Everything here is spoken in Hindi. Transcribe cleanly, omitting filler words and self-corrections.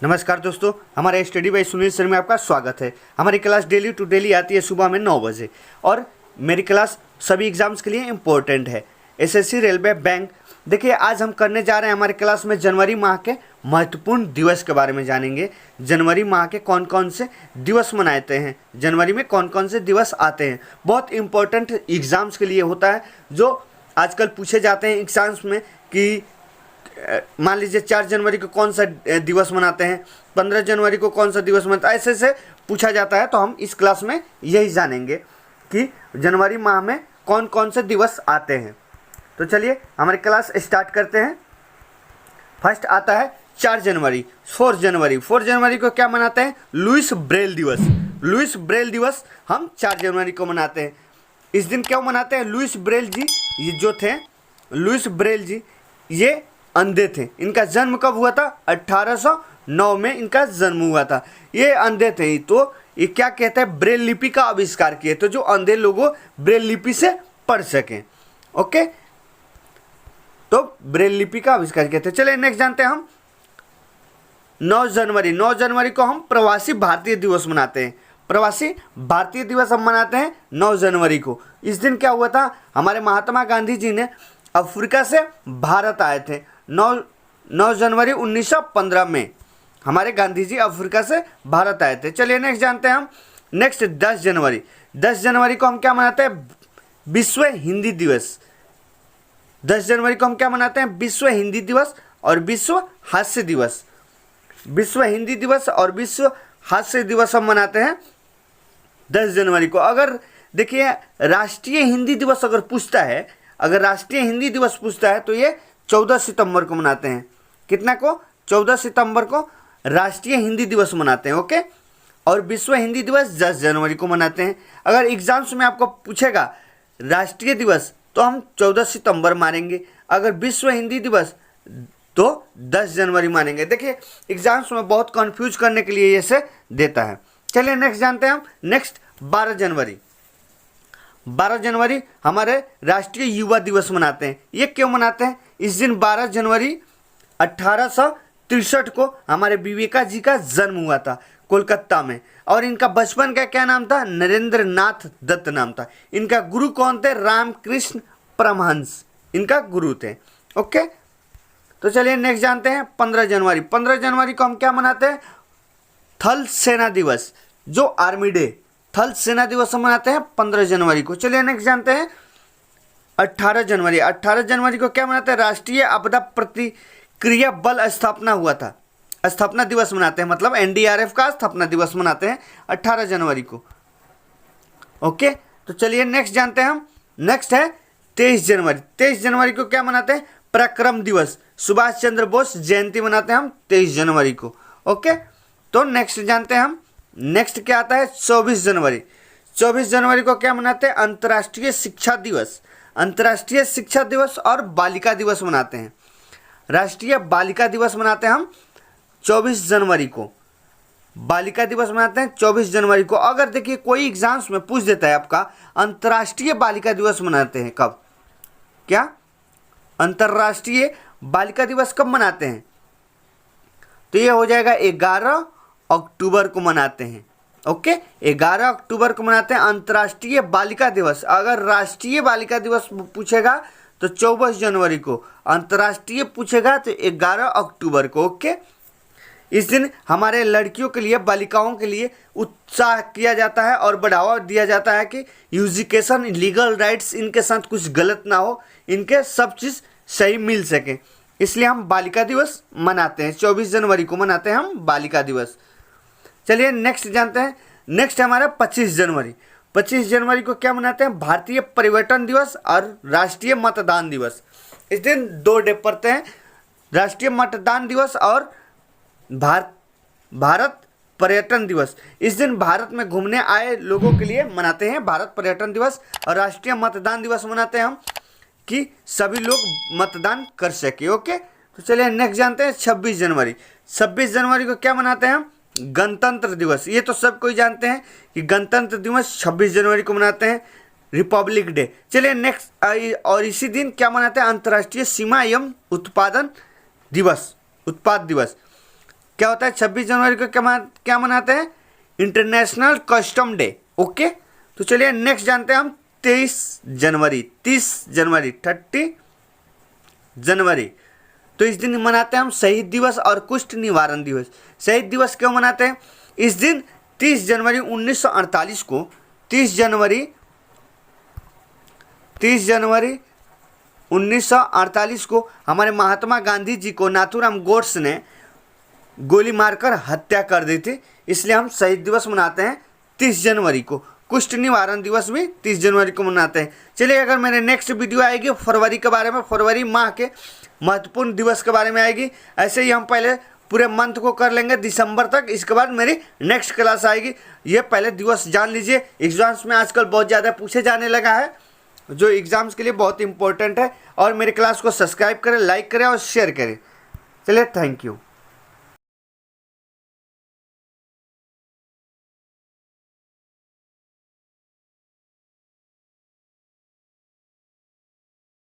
नमस्कार दोस्तों, हमारे स्टडी बाय सुनील सर में आपका स्वागत है। हमारी क्लास डेली टू डेली आती है सुबह में 9 बजे और मेरी क्लास सभी एग्जाम्स के लिए इम्पोर्टेंट है। SSC, railway, bank. देखिए, आज हम करने जा रहे हैं हमारी क्लास में जनवरी माह के महत्वपूर्ण दिवस के बारे में जानेंगे। जनवरी माह के कौन कौन से दिवस मनाते हैं, जनवरी में कौन कौन से दिवस आते हैं। बहुत इंपॉर्टेंट एग्जाम्स के लिए होता है, जो आजकल पूछे जाते हैं एग्जाम्स में कि मान लीजिए 4 जनवरी को कौन सा दिवस मनाते हैं, 15 जनवरी को कौन सा दिवस मनाता है, ऐसे से पूछा जाता है। तो हम इस क्लास में यही जानेंगे कि जनवरी माह में कौन कौन से दिवस आते हैं। तो चलिए हमारी क्लास स्टार्ट करते हैं। फर्स्ट आता है 4 जनवरी। 4 जनवरी को क्या मनाते हैं? लुईस ब्रेल दिवस। लुईस ब्रेल दिवस हम 4 जनवरी को मनाते हैं। इस दिन क्यों मनाते हैं? लुईस ब्रेल जी ये जो थे, लुईस ब्रेल जी ये अंधे थे। इनका जन्म कब हुआ था? 1809 में इनका जन्म हुआ था। ये अंधे थे, तो ये क्या कहते हैं, ब्रेल लिपि का आविष्कार किए, तो जो अंधे लोगों ब्रेल लिपि से पढ़ सकें। ओके, तो ब्रेल लिपि का आविष्कार किए थे। चलिए नेक्स्ट जानते हैं हम 9 जनवरी। 9 जनवरी को हम प्रवासी भारतीय दिवस मनाते हैं। प्रवासी भारतीय दिवस हम मनाते हैं 9 जनवरी को। इस दिन क्या हुआ था? हमारे महात्मा गांधी जी ने अफ्रीका से भारत आए थे। 9 जनवरी 1915 में हमारे गांधी जी अफ्रीका से भारत आए थे। चलिए नेक्स्ट जानते हैं हम। नेक्स्ट 10 जनवरी। 10 जनवरी को हम क्या मनाते हैं? विश्व हिंदी दिवस। 10 जनवरी को हम क्या मनाते हैं? विश्व हिंदी दिवस और विश्व हास्य दिवस। विश्व हिंदी दिवस और विश्व हास्य दिवस हम मनाते हैं 10 जनवरी को। अगर देखिए, राष्ट्रीय हिंदी दिवस अगर पूछता है, अगर राष्ट्रीय हिंदी दिवस पूछता है तो ये 14 सितंबर को मनाते हैं। कितना को? 14 सितंबर को राष्ट्रीय हिंदी दिवस मनाते हैं। ओके, और विश्व हिंदी दिवस 10 जनवरी को मनाते हैं। अगर एग्जाम्स में आपको पूछेगा राष्ट्रीय दिवस तो हम 14 सितंबर मानेंगे, अगर विश्व हिंदी दिवस तो 10 जनवरी मानेंगे। देखिए, एग्जाम्स में बहुत कंफ्यूज करने के लिए ऐसे देता है। चलिए नेक्स्ट जानते हैं हम। नेक्स्ट 12 जनवरी। 12 जनवरी हमारे राष्ट्रीय युवा दिवस मनाते हैं। ये क्यों मनाते हैं? इस दिन 12 जनवरी 1863 को हमारे विवेका जी का जन्म हुआ था कोलकाता में, और इनका बचपन का क्या नाम था? नरेंद्र नाथ दत्त नाम था। इनका गुरु कौन थे? रामकृष्ण परमहंस इनका गुरु थे। ओके, तो चलिए नेक्स्ट जानते हैं 15 जनवरी। 15 जनवरी को हम क्या मनाते हैं? थल सेना दिवस, जो आर्मी डे, थल सेना दिवस हम मनाते हैं 15 जनवरी को। चलिए नेक्स्ट जानते हैं 18 जनवरी। 18 जनवरी को क्या मनाते हैं? राष्ट्रीय आपदा प्रतिक्रिया बल स्थापना हुआ था, स्थापना दिवस मनाते हैं, मतलब एनडीआरएफ का स्थापना दिवस मनाते हैं 18 जनवरी को। ओके, तो चलिए नेक्स्ट जानते हैं हम। नेक्स्ट है 23 जनवरी। 23 जनवरी को क्या मनाते हैं? पराक्रम दिवस, सुभाष चंद्र बोस जयंती मनाते हैं हम 23 जनवरी को। ओके, तो नेक्स्ट जानते हैं हम। नेक्स्ट क्या आता है? 24 जनवरी। 24 जनवरी को क्या मनाते हैं? अंतर्राष्ट्रीय शिक्षा दिवस। अंतर्राष्ट्रीय शिक्षा दिवस और बालिका दिवस मनाते हैं। राष्ट्रीय बालिका दिवस मनाते हैं हम 24 जनवरी को। बालिका दिवस मनाते हैं 24 जनवरी को। अगर देखिए कोई एग्जाम्स में पूछ देता है आपका अंतर्राष्ट्रीय बालिका दिवस मनाते हैं कब, क्या अंतर्राष्ट्रीय बालिका दिवस कब मनाते हैं, तो ये हो जाएगा 11 अक्टूबर को मनाते हैं। ओके, 11 अक्टूबर को मनाते हैं अंतर्राष्ट्रीय बालिका दिवस। अगर राष्ट्रीय बालिका दिवस पूछेगा तो 24 जनवरी को, अंतर्राष्ट्रीय पूछेगा तो 11 अक्टूबर को। ओके, इस दिन हमारे लड़कियों के लिए, बालिकाओं के लिए उत्साह किया जाता है और बढ़ावा दिया जाता है कि एजुकेशन, लीगल राइट्स इनके साथ कुछ गलत ना हो, इनके सब चीज़ सही मिल सके, इसलिए हम बालिका दिवस मनाते हैं। 24 जनवरी को मनाते हैं हम बालिका दिवस। चलिए नेक्स्ट जानते हैं। नेक्स्ट हमारा 25 जनवरी। 25 जनवरी को क्या मनाते हैं? भारतीय पर्यटन दिवस और राष्ट्रीय मतदान दिवस। इस दिन 2 डे पड़ते हैं, राष्ट्रीय मतदान दिवस और भारत पर्यटन दिवस। इस दिन भारत में घूमने आए लोगों के लिए मनाते हैं भारत पर्यटन दिवस, और राष्ट्रीय मतदान दिवस मनाते हैं हम कि सभी लोग मतदान कर सके। ओके, तो चलिए नेक्स्ट जानते हैं 26 जनवरी। 26 जनवरी को क्या मनाते हैं हम? गणतंत्र दिवस। ये तो सब कोई जानते हैं कि गणतंत्र दिवस 26 जनवरी को मनाते हैं, रिपब्लिक डे। चलिए नेक्स्ट, और इसी दिन क्या मनाते हैं? अंतर्राष्ट्रीय सीमा एवं उत्पादन दिवस, उत्पाद दिवस। क्या होता है 26 जनवरी को क्या मनाते हैं? International custom day. ओके, तो चलिए नेक्स्ट जानते हैं हम 30 जनवरी 30 जनवरी। तो इस दिन मनाते हैं हम शहीद दिवस और कुष्ठ निवारण दिवस। शहीद दिवस क्यों मनाते हैं? इस दिन 30 जनवरी 1948 को 30 जनवरी 1948 को हमारे महात्मा गांधी जी को नाथूराम गोड्से ने गोली मारकर हत्या कर दी थी, इसलिए हम शहीद दिवस मनाते हैं 30 जनवरी को। कुष्ठ निवारण दिवस भी 30 जनवरी को मनाते हैं। चलिए, अगर मेरे नेक्स्ट वीडियो आएगी फरवरी के बारे में, फरवरी माह के महत्वपूर्ण दिवस के बारे में आएगी। ऐसे ही हम पहले पूरे मंथ को कर लेंगे दिसंबर तक, इसके बाद मेरी नेक्स्ट क्लास आएगी। ये पहले दिवस जान लीजिए, एग्जाम्स में आजकल बहुत ज़्यादा पूछे जाने लगा है, जो एग्जाम्स के लिए बहुत इंपॉर्टेंट है। और मेरे क्लास को सब्सक्राइब करें, लाइक करें और शेयर करें। चलिए, थैंक यू।